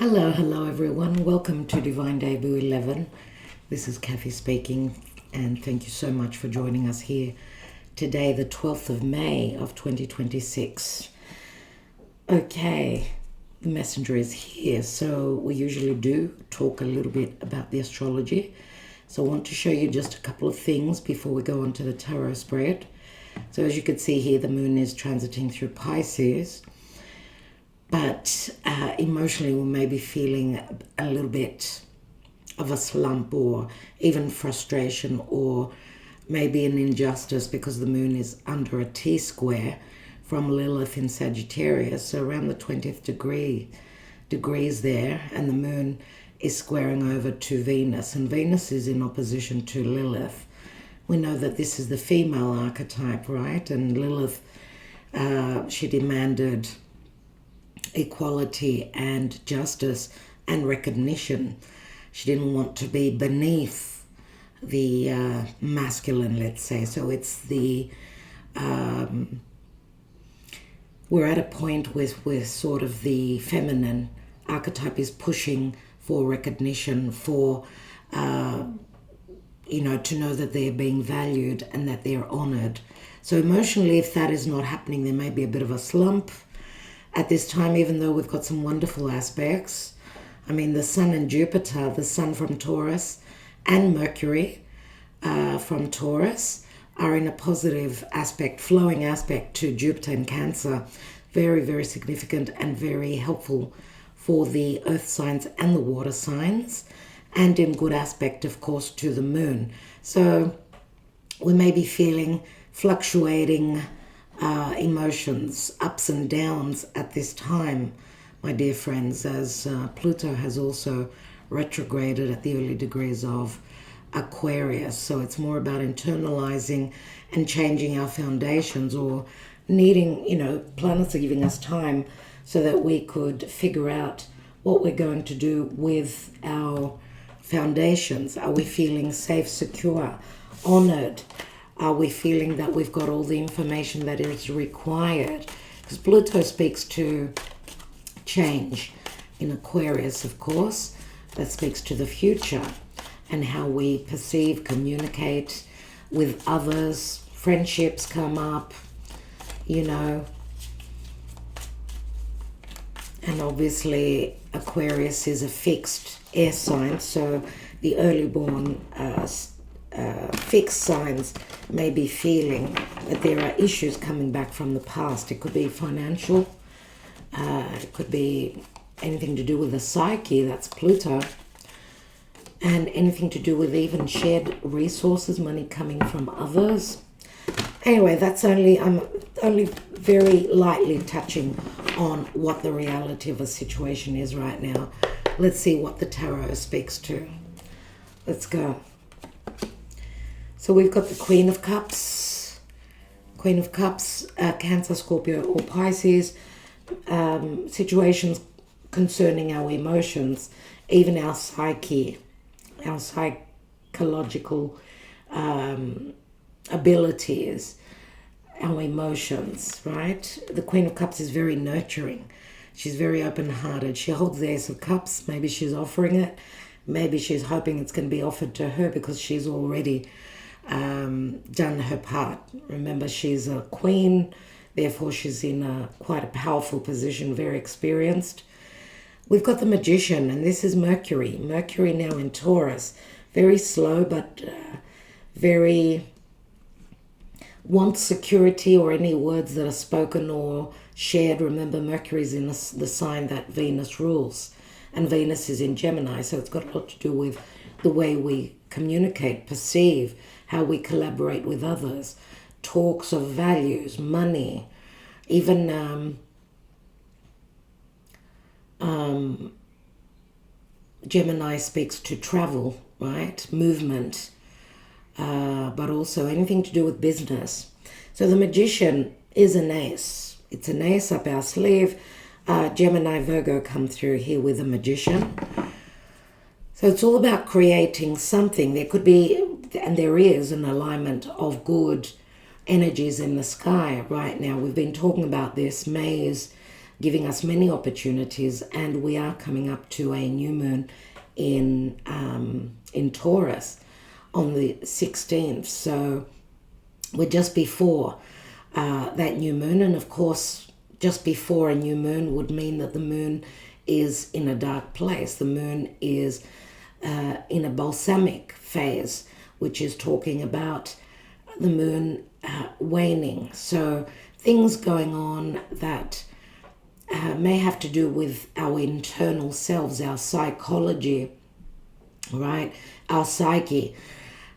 Hello everyone. Welcome to Divine Debut 11. This is Kathy speaking, and thank you so much for joining us here today, the 12th of May of 2026. Okay, the messenger is here. So we usually do talk a little bit about the astrology. So I want to show you just a couple of things before we go on to the tarot spread. So as you can see here, the moon is transiting through Pisces. But emotionally we may be feeling a little bit of a slump or even frustration or maybe an injustice because the moon is under a T-square from Lilith in Sagittarius, so around the 20th degrees there, and the moon is squaring over to Venus, and Venus is in opposition to Lilith. We know that this is the female archetype, right? And Lilith, she demanded equality and justice and recognition. She didn't want to be beneath the masculine, let's say. So it's the we're at a point where sort of the feminine archetype is pushing for recognition, for to know that they're being valued and that they're honored. So emotionally, if that is not happening, there may be a bit of a slump at this time, even though we've got some wonderful aspects. I mean, the Sun and Jupiter, the Sun from Taurus and Mercury from Taurus are in a positive aspect, flowing aspect to Jupiter in Cancer. Very, very significant and very helpful for the earth signs and the water signs, and in good aspect, of course, to the moon. So we may be feeling fluctuating emotions, ups and downs at this time, my dear friends, as Pluto has also retrograded at the early degrees of Aquarius. So it's more about internalizing and changing our foundations, or needing, planets are giving us time so that we could figure out what we're going to do with our foundations. Are we feeling safe, secure, honored? Are we feeling that we've got all the information that is required? Because Pluto speaks to change in Aquarius, of course. That speaks to the future and how we perceive, communicate with others. Friendships come up, And obviously Aquarius is a fixed air sign, so the early born fixed signs may be feeling that there are issues coming back from the past. It could be financial, it could be anything to do with the psyche, that's Pluto, and anything to do with even shared resources, money coming from others. Anyway, I'm only very lightly touching on what the reality of a situation is right now. Let's see what the tarot speaks to. Let's go. So we've got the Queen of Cups, Cancer, Scorpio, or Pisces. Situations concerning our emotions, even our psyche, our psychological abilities, our emotions, right? The Queen of Cups is very nurturing. She's very open-hearted. She holds the Ace of Cups. Maybe she's offering it. Maybe she's hoping it's going to be offered to her because she's already done her part. Remember, she's a queen, therefore she's in quite a powerful position, very experienced. We've got the Magician, and this is Mercury. Mercury now in Taurus. Very slow, but very wants security, or any words that are spoken or shared. Remember, Mercury's in the sign that Venus rules, and Venus is in Gemini, so it's got a lot to do with the way we communicate, perceive, how we collaborate with others, talks of values, money, even Gemini speaks to travel, right? Movement, but also anything to do with business. So the Magician is an ace. It's an ace up our sleeve. Gemini, Virgo come through here with a Magician. So it's all about creating something. There could be, and there is, an alignment of good energies in the sky right now. We've been talking about this. May is giving us many opportunities, and we are coming up to a new moon in Taurus on the 16th. So we're just before that new moon, and of course, just before a new moon would mean that the moon is in a dark place. The moon is in a balsamic phase, which is talking about the moon waning. So things going on that may have to do with our internal selves, our psychology, right? Our psyche.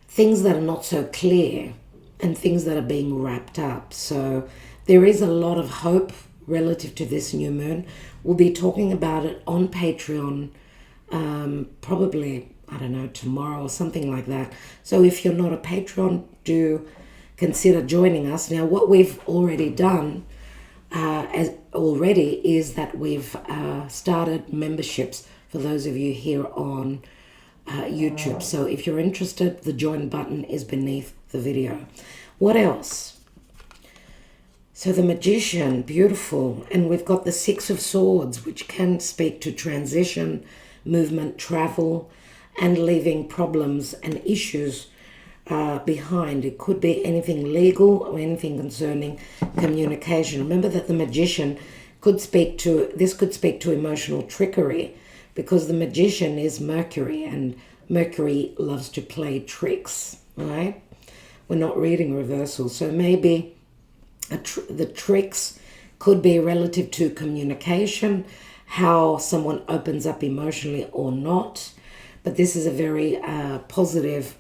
Things that are not so clear and things that are being wrapped up. So there is a lot of hope relative to this new moon. We'll be talking about it on Patreon, probably, I don't know, tomorrow or something like that. So if you're not a Patreon, do consider joining us. Now, what we've already done is that we've started memberships for those of you here on YouTube. So if you're interested, the join button is beneath the video. What else? So the Magician, beautiful. And we've got the Six of Swords, which can speak to transition, movement, travel, and leaving problems and issues behind. It could be anything legal or anything concerning communication. Remember that the Magician could speak to emotional trickery, because the Magician is Mercury, and Mercury loves to play tricks, right? We're not reading reversal, so maybe the tricks could be relative to communication, how someone opens up emotionally or not. But this is a very positive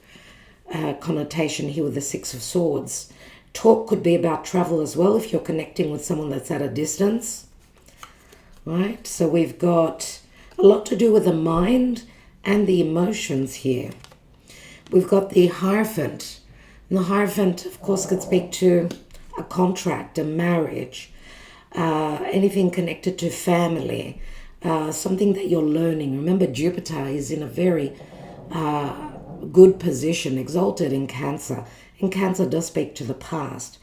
connotation here with the Six of Swords. Talk could be about travel as well, if you're connecting with someone that's at a distance, right? So we've got a lot to do with the mind and the emotions here. We've got the Hierophant. And the Hierophant, of course, could speak to a contract, a marriage, anything connected to family, something that you're learning. Remember, Jupiter is in a very good position, exalted in Cancer. And Cancer does speak to the past.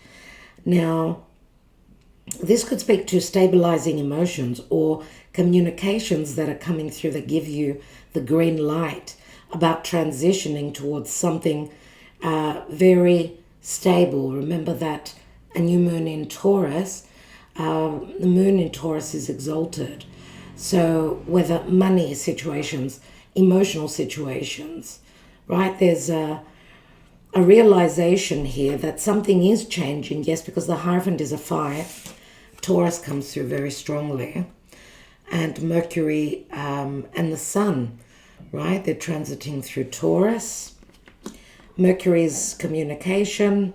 Now, this could speak to stabilizing emotions or communications that are coming through that give you the green light about transitioning towards something very stable. Remember that a new moon in Taurus, the moon in Taurus is exalted. So whether money situations, emotional situations, right? There's a realization here that something is changing. Yes, because the Hierophant is a fire. Taurus comes through very strongly. And Mercury and the Sun, right? They're transiting through Taurus. Mercury's communication.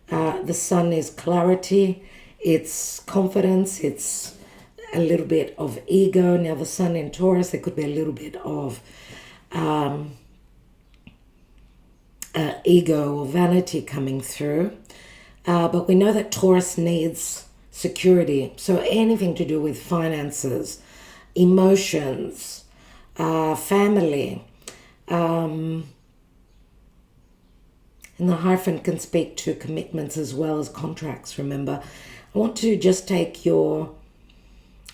The Sun is clarity. It's confidence. It's a little bit of ego. Now the Sun in Taurus, there could be a little bit of ego or vanity coming through. But we know that Taurus needs security. So anything to do with finances, emotions, family. And the Hierophant can speak to commitments as well as contracts, remember. I want to just take your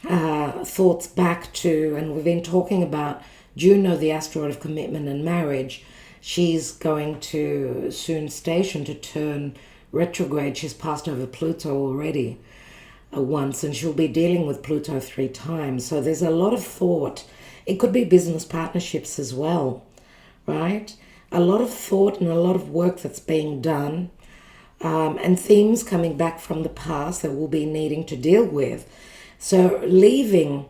thoughts back to, and we've been talking about Juno, the asteroid of commitment and marriage. She's going to soon station to turn retrograde. She's passed over Pluto already once, and she'll be dealing with Pluto 3 times. So there's a lot of thought. It could be business partnerships as well, right? A lot of thought and a lot of work that's being done, and themes coming back from the past that we'll be needing to deal with. So leaving,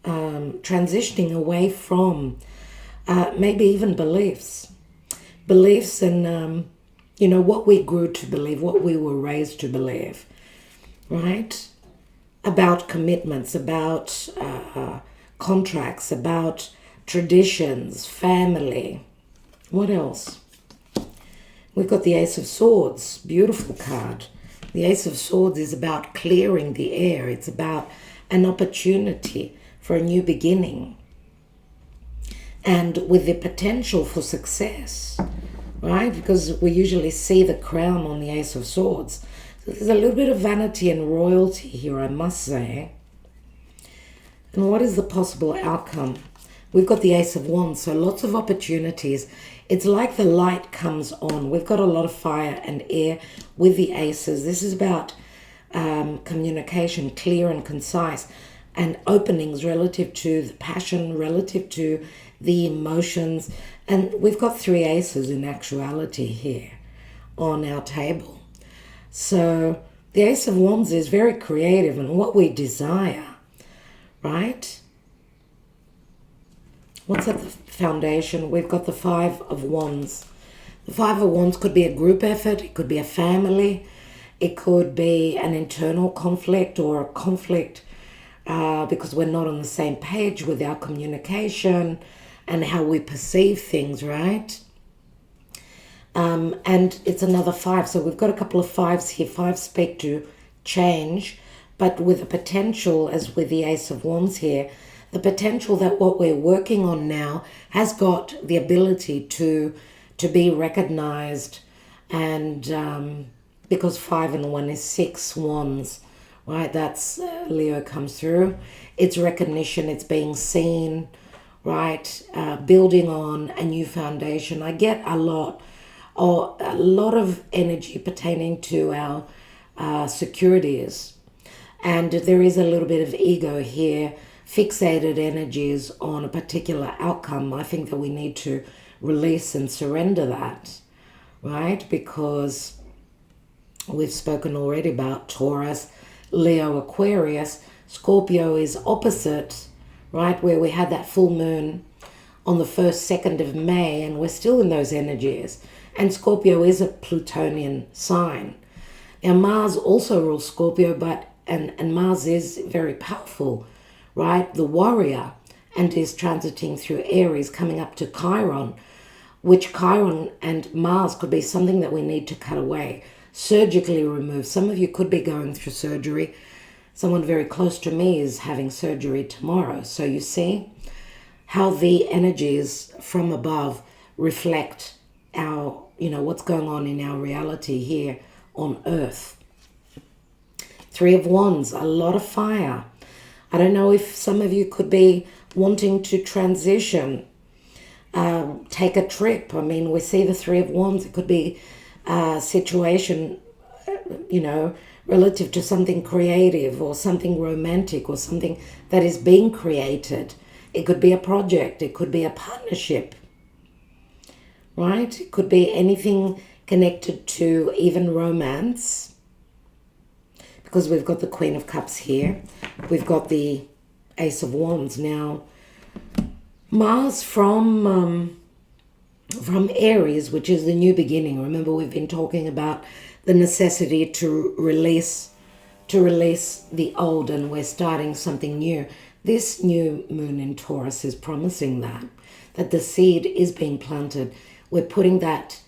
transitioning away from maybe even beliefs and, what we grew to believe, what we were raised to believe, right? About commitments, about contracts, about traditions, family. What else? We've got the Ace of Swords, beautiful card. The Ace of Swords is about clearing the air. It's about an opportunity for a new beginning. And with the potential for success, right? Because we usually see the crown on the Ace of Swords. So there's a little bit of vanity and royalty here, I must say. And what is the possible outcome? We've got the Ace of Wands, so lots of opportunities. It's like the light comes on. We've got a lot of fire and air with the aces. This is about communication, clear and concise, and openings relative to the passion, relative to the emotions. And we've got 3 aces in actuality here on our table. So the Ace of Wands is very creative and what we desire, right? What's at the foundation? We've got the 5 of Wands. The 5 of Wands could be a group effort. It could be a family. It could be an internal conflict or a conflict because we're not on the same page with our communication and how we perceive things, right? And it's another 5. So we've got a couple of 5s here. 5 speak to change, but with the potential, as with the Ace of Wands here, the potential that what we're working on now has got the ability to be recognized. And because 5 and 1 is 6 wands, right? That's Leo comes through. It's recognition, it's being seen, right? Building on a new foundation. I get a lot of energy pertaining to our securities. And there is a little bit of ego here, fixated energies on a particular outcome. I think that we need to release and surrender that, right? Because we've spoken already about Taurus, Leo, Aquarius. Scorpio is opposite, right? Where we had that full moon on the 1st, 2nd of May, and we're still in those energies. And Scorpio is a Plutonian sign. Now Mars also rules Scorpio, but and Mars is very powerful, right? The warrior, and is transiting through Aries, coming up to Chiron, which Chiron and Mars could be something that we need to cut away, surgically remove. Some of you could be going through surgery. Someone very close to me is having surgery tomorrow. So you see how the energies from above reflect our, what's going on in our reality here on Earth. 3 of Wands, a lot of fire. I don't know if some of you could be wanting to transition, take a trip. I mean, we see the 3 of Wands. It could be a situation, relative to something creative or something romantic or something that is being created. It could be a project. It could be a partnership, right? It could be anything connected to even romance, because we've got the Queen of Cups here. We've got the Ace of Wands. Now, Mars from Aries, which is the new beginning. Remember, we've been talking about the necessity to release the old, and we're starting something new. This new moon in Taurus is promising that the seed is being planted. We're putting that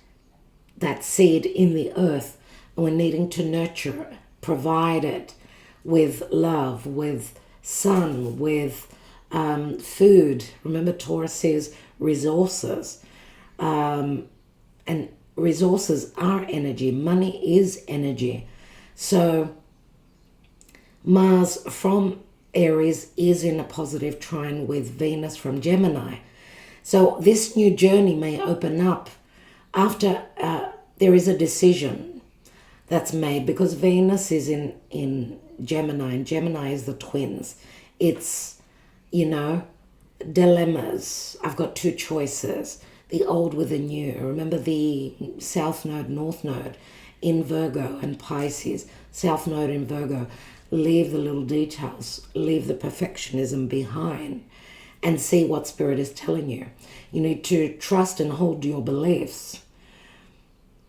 seed in the earth, and we're needing to nurture, provide it with love, with sun, with food. Remember, Taurus is resources. And resources are energy. Money is energy. So Mars from Aries is in a positive trine with Venus from Gemini. So this new journey may open up after there is a decision that's made, because Venus is in Gemini, and Gemini is the twins. It's, dilemmas. I've got 2 choices. The old with the new. Remember the South Node, North Node in Virgo and Pisces. South Node in Virgo. Leave the little details. Leave the perfectionism behind and see what Spirit is telling you. You need to trust and hold your beliefs,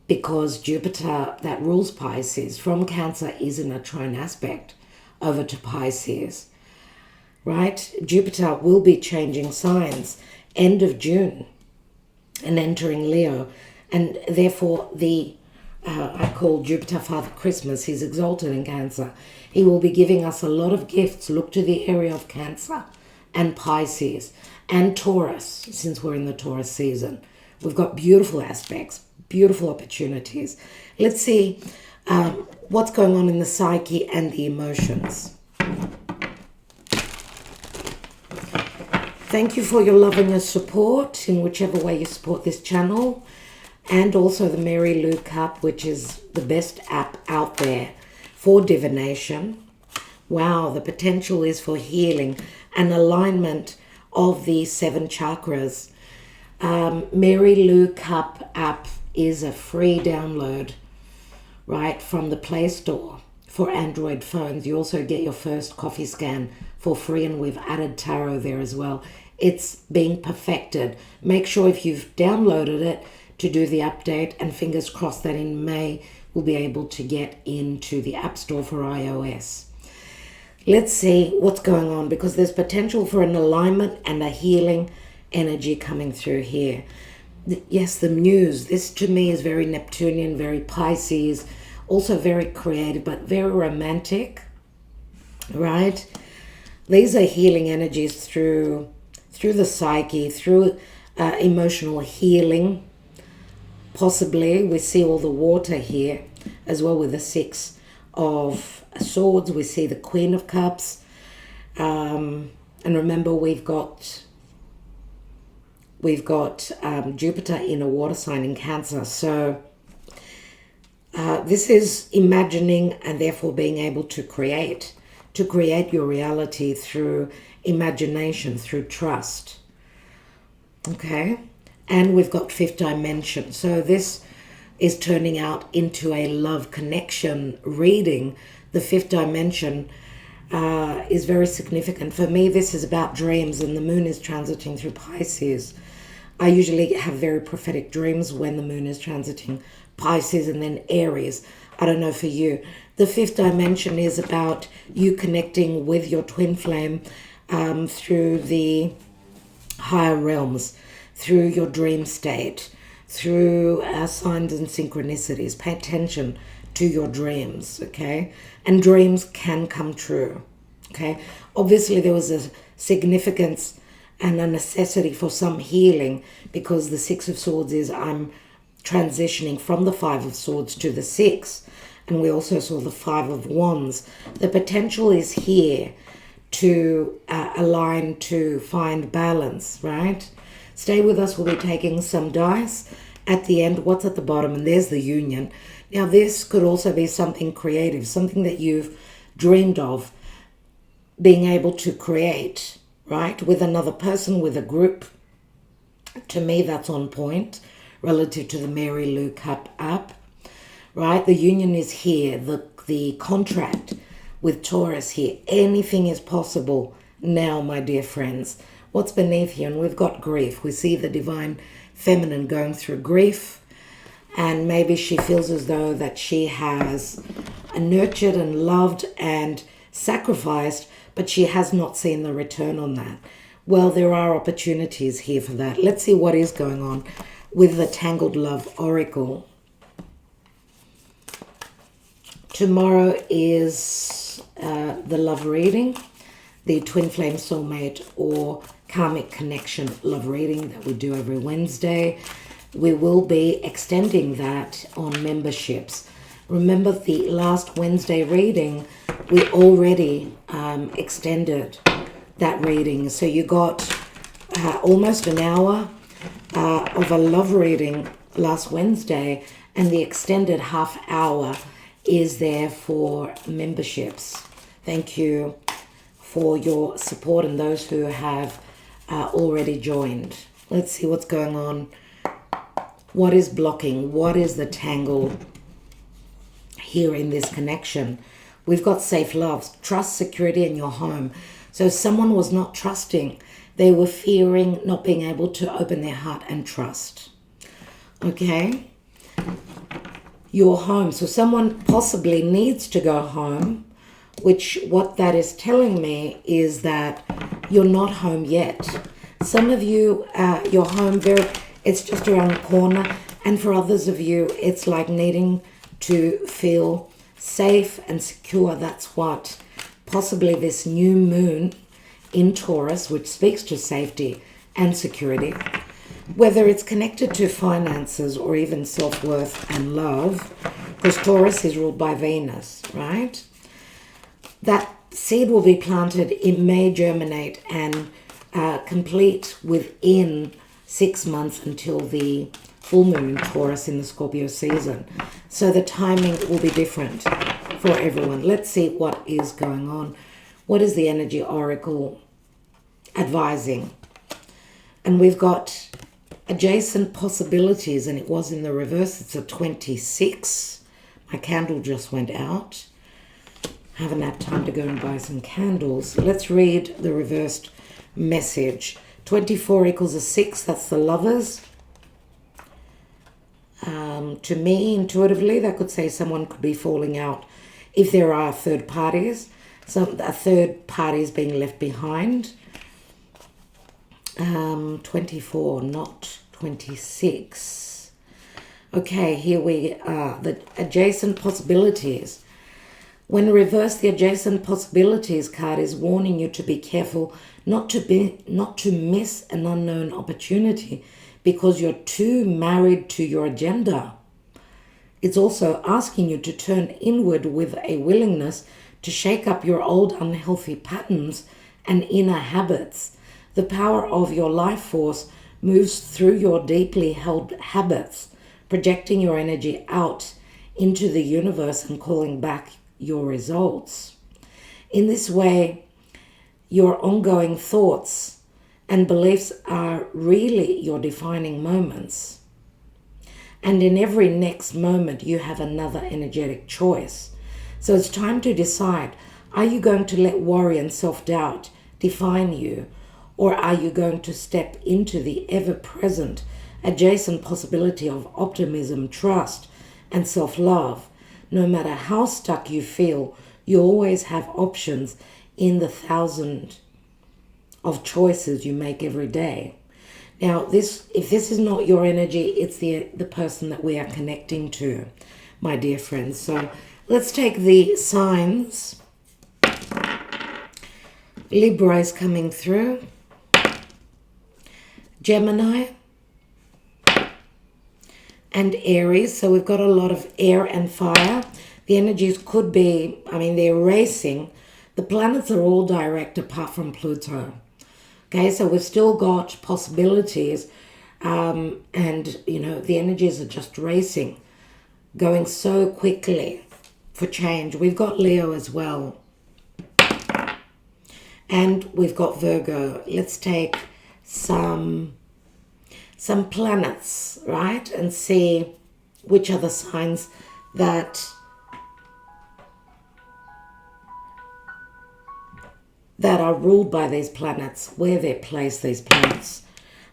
because Jupiter, that rules Pisces, from Cancer is in a trine aspect over to Pisces, right? Jupiter will be changing signs end of June and entering Leo, and therefore I call Jupiter Father Christmas. He's exalted in Cancer. He will be giving us a lot of gifts. Look to the area of Cancer and Pisces and Taurus, since we're in the Taurus season. We've got beautiful aspects, beautiful opportunities. Let's see what's going on in the psyche and the emotions. Thank you for your love and your support in whichever way you support this channel. And also the Mary Lou Cup, which is the best app out there for divination. Wow, the potential is for healing and alignment of the 7 chakras. Mary Lou Cup app is a free download, right, from the Play Store for Android phones. You also get your first coffee scan for free, and we've added tarot there as well. It's being perfected. Make sure if you've downloaded it to do the update, and fingers crossed that in May we'll be able to get into the App Store for iOS. Let's see what's going on, because there's potential for an alignment and a healing energy coming through here. Yes, the muse. This to me is very Neptunian, very Pisces, also very creative, but very romantic, right? These are healing energies through the psyche, through emotional healing. Possibly, we see all the water here as well with the 6 of Swords. We see the Queen of Cups. And remember, we've got Jupiter in a water sign in Cancer. So this is imagining and therefore being able to create your reality through imagination, through trust. Okay? And we've got 5th dimension. So this is turning out into a love connection reading. The 5th dimension is very significant. For me, this is about dreams, and the moon is transiting through Pisces. I usually have very prophetic dreams when the moon is transiting Pisces and then Aries. I don't know for you. The 5th dimension is about you connecting with your twin flame through the higher realms, through your dream state, through signs and synchronicities. Pay attention to your dreams, okay? And dreams can come true, okay? Obviously, there was a significance and a necessity for some healing, because the 6 of Swords is I'm transitioning from the 5 of Swords to the 6. And we also saw the 5 of Wands. The potential is here to align, to find balance, right? Stay with us. We'll be taking some dice. At the end, what's at the bottom? And there's the union. Now, this could also be something creative, something that you've dreamed of being able to create, right? With another person, with a group. To me, that's on point relative to the Mary Lou Cup app, right? The union is here. The contract with Taurus here. Anything is possible now, my dear friends. What's beneath here? And we've got grief. We see the divine feminine going through grief, and maybe she feels as though that she has nurtured and loved and sacrificed, but she has not seen the return on that. Well, there are opportunities here for that. Let's see what is going on with the Tangled Love Oracle. Tomorrow is the love reading, the Twin Flame Soulmate or Karmic Connection love reading that we do every Wednesday. We will be extending that on memberships. Remember, the last Wednesday reading, we already extended that reading. So you got almost an hour of a love reading last Wednesday, and the extended half hour is there for memberships. Thank you for your support and those who have already joined. Let's see what's going on. What is blocking? What is the tangle here in this connection? We've got safe love, trust, security in your home. So someone was not trusting. They were fearing not being able to open their heart and trust. Okay? Your home. So someone possibly needs to go home, which what that is telling me is that you're not home yet. Some of you, your home, it's just around the corner. And for others of you, it's like needing to feel safe and secure. That's what possibly this new moon in Taurus, which speaks to safety and security, whether it's connected to finances or even self-worth and love, because Taurus is ruled by Venus, right? That seed will be planted. It may germinate and complete within 6 months until the full moon in Taurus in the Scorpio season. So the timing will be different for everyone. Let's see what is going on. What is the energy oracle advising? And we've got adjacent possibilities, and it was in the reverse. It's a 26. My candle just went out. Haven't had time to go and buy some candles. Let's read the reversed message. 24 equals a 6. That's the lovers. To me, intuitively, that could say someone could be falling out if there are third parties. A third party is being left behind. 24, not 26. Okay, here we are. The adjacent possibilities. When reversed, the adjacent possibilities card is warning you to be careful not to miss an unknown opportunity because you're too married to your agenda. It's also asking you to turn inward with a willingness to shake up your old unhealthy patterns and inner habits. The power of your life force moves through your deeply held habits, projecting your energy out into the universe and calling back your results. In this way, your ongoing thoughts and beliefs are really your defining moments. And in every next moment, you have another energetic choice. So it's time to decide, are you going to let worry and self-doubt define you? Or are you going to step into the ever-present adjacent possibility of optimism, trust, and self-love? No matter how stuck you feel, you always have options in the 1,000 of choices you make every day. Now, if this is not your energy, it's the person that we are connecting to, my dear friends. So let's take the signs. Libra is coming through. Gemini and Aries. So we've got a lot of air and fire. The energies could be, they're racing. The planets are all direct apart from Pluto. Okay, so we've still got possibilities, and, the energies are just racing, going so quickly for change. We've got Leo as well. And we've got Virgo. Let's take some planets, right? And see which are the signs that are ruled by these planets, where they're placed, these planets.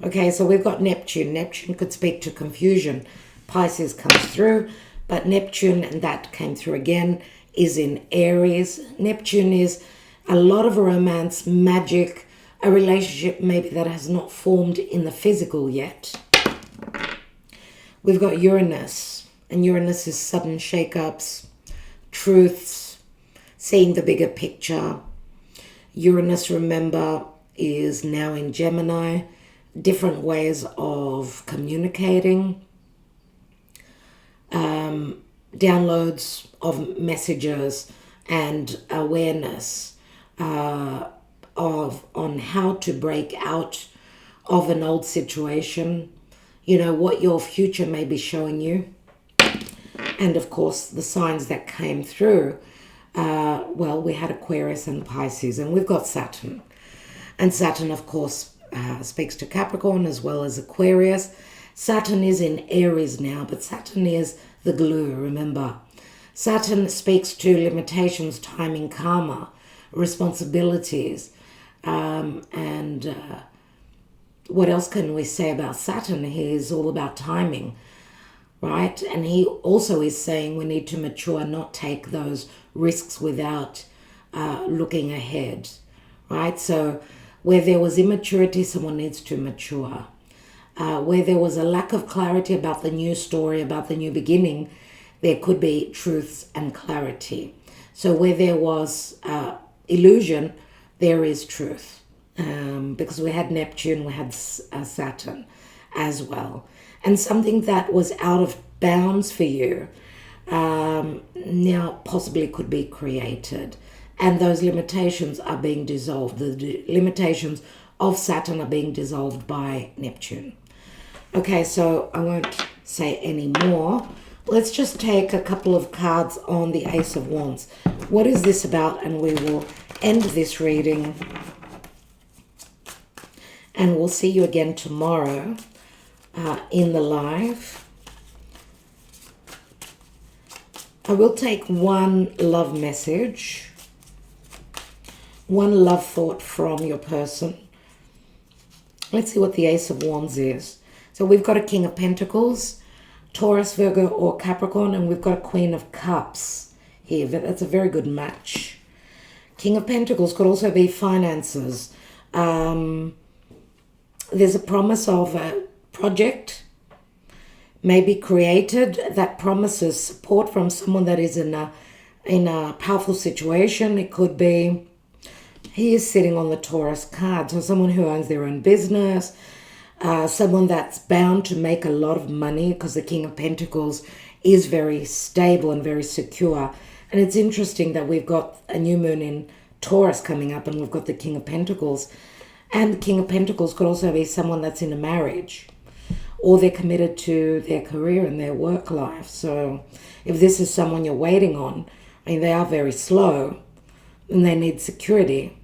Okay, so we've got Neptune. Neptune could speak to confusion. Pisces comes through, but Neptune, and that came through again, is in Aries. Neptune is a lot of romance, magic, a relationship maybe that has not formed in the physical yet. We've got Uranus, and Uranus is sudden shake-ups, truths, seeing the bigger picture. Uranus, remember, is now in Gemini, different ways of communicating, downloads of messages and awareness on how to break out of an old situation, what your future may be showing you. And of course, the signs that came through, we had Aquarius and Pisces, and we've got Saturn. And Saturn, of course, speaks to Capricorn as well as Aquarius. Saturn is in Aries now, but Saturn is the glue, remember. Saturn speaks to limitations, timing, karma, responsibilities. And what else can we say about Saturn? He is all about timing, right? And he also is saying we need to mature, not take those risks without looking ahead, right? So where there was immaturity, someone needs to mature. Where there was a lack of clarity about the new story, about the new beginning, there could be truths and clarity. So where there was illusion, there is truth. Because we had Neptune, we had Saturn as well. And something that was out of bounds for you now possibly could be created. And those limitations are being dissolved. The limitations of Saturn are being dissolved by Neptune. Okay, so I won't say any more. Let's just take a couple of cards on the Ace of Wands. What is this about? And we will end this reading. And we'll see you again tomorrow in the live. I will take one love message, one love thought from your person. Let's see what the Ace of Wands is. So we've got a King of Pentacles, Taurus, Virgo, or Capricorn, and we've got a Queen of Cups here. That's a very good match. King of Pentacles could also be finances. There's a promise of a project maybe created that promises support from someone that is in a powerful situation. It could be, he is sitting on the Taurus card, so someone who owns their own business, someone that's bound to make a lot of money, because the King of Pentacles is very stable and very secure. And it's interesting that we've got a new moon in Taurus coming up, and we've got the King of Pentacles. And the King of Pentacles could also be someone that's in a marriage, or they're committed to their career and their work life. So if this is someone you're waiting on, I mean, they are very slow and they need security.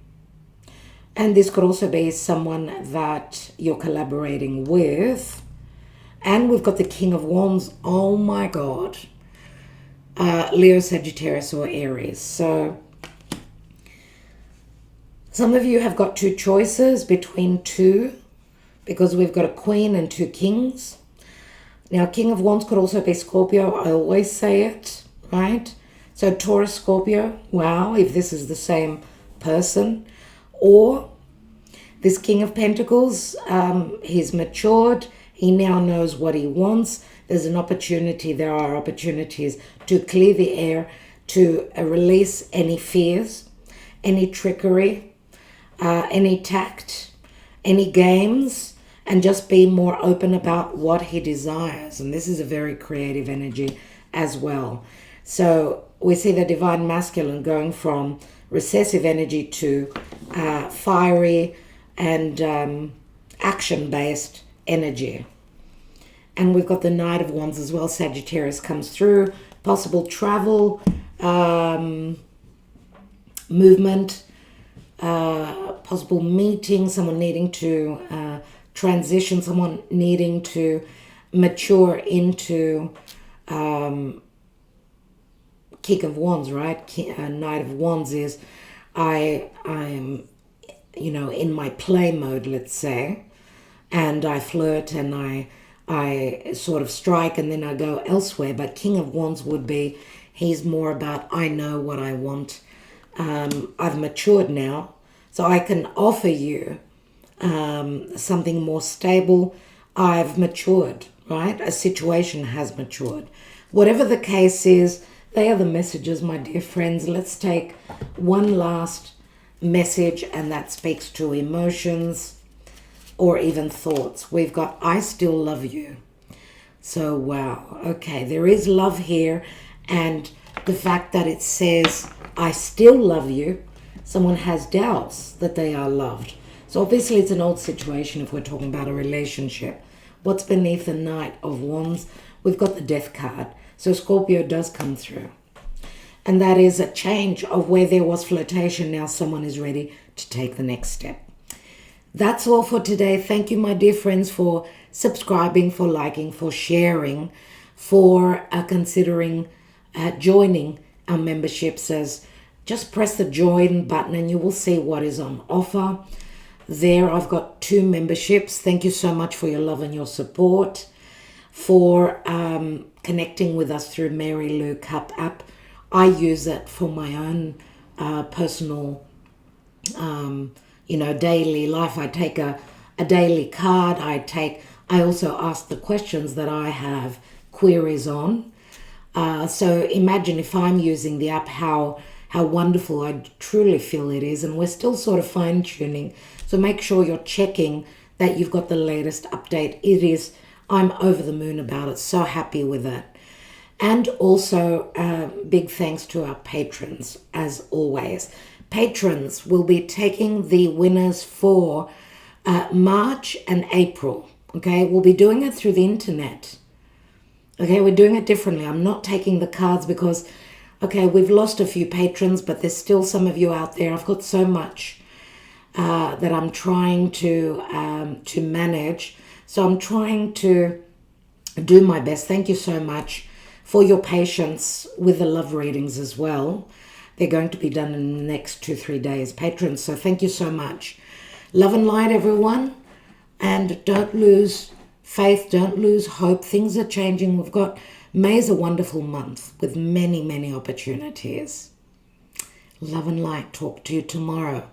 And this could also be someone that you're collaborating with. And we've got the King of Wands. Oh my God. Leo, Sagittarius, or Aries. So some of you have got two choices between two, because we've got a Queen and two Kings. Now, King of Wands could also be Scorpio. I always say it, right? So Taurus, Scorpio. Wow, if this is the same person. Or this King of Pentacles, he's matured. He now knows what he wants. There's an opportunity. There are opportunities to clear the air, to release any fears, any trickery, any tact, any games, and just be more open about what he desires. And this is a very creative energy as well. So we see the divine masculine going from recessive energy to fiery and action-based energy. And we've got the Knight of Wands as well. Sagittarius comes through. Possible travel, movement, possible meeting, someone needing to transition, someone needing to mature into King of Wands, right? Knight of Wands is I'm in my play mode, let's say, and I flirt and I sort of strike and then I go elsewhere. But King of Wands would be, he's more about, I know what I want. I've matured now, so I can offer you something more stable. I've matured, right? A situation has matured. Whatever the case is, they are the messages, my dear friends. Let's take one last message, and that speaks to emotions or even thoughts. We've got, I still love you. So, wow. Okay, there is love here. And the fact that it says, I still love you, someone has doubts that they are loved. So obviously it's an old situation if we're talking about a relationship. What's beneath the Knight of Wands? We've got the Death card. So Scorpio does come through. And that is a change of where there was flirtation. Now someone is ready to take the next step. That's all for today. Thank you, my dear friends, for subscribing, for liking, for sharing, for considering joining our memberships. As just press the join button and you will see what is on offer. There, I've got 2 memberships. Thank you so much for your love and your support, for connecting with us through Mary Lou Cup app. I use it for my own personal daily life. I take a daily card. I also ask the questions that I have queries on. So imagine if I'm using the app, how wonderful I truly feel it is. And we're still sort of fine tuning. So make sure you're checking that you've got the latest update. It is, I'm over the moon about it. So happy with it. And also big thanks to our patrons, as always. Patrons will be taking the winners for March and April, okay, we'll be doing it through the internet. Okay, we're doing it differently. I'm not taking the cards because, okay, we've lost a few patrons, but there's still some of you out there. I've got so much that I'm trying to manage. So I'm trying to do my best. Thank you so much for your patience with the love readings as well. They're going to be done in the next 2-3 days, patrons. So thank you so much. Love and light, everyone. And don't lose faith. Don't lose hope. Things are changing. We've got May's a wonderful month with many, many opportunities. Love and light. Talk to you tomorrow.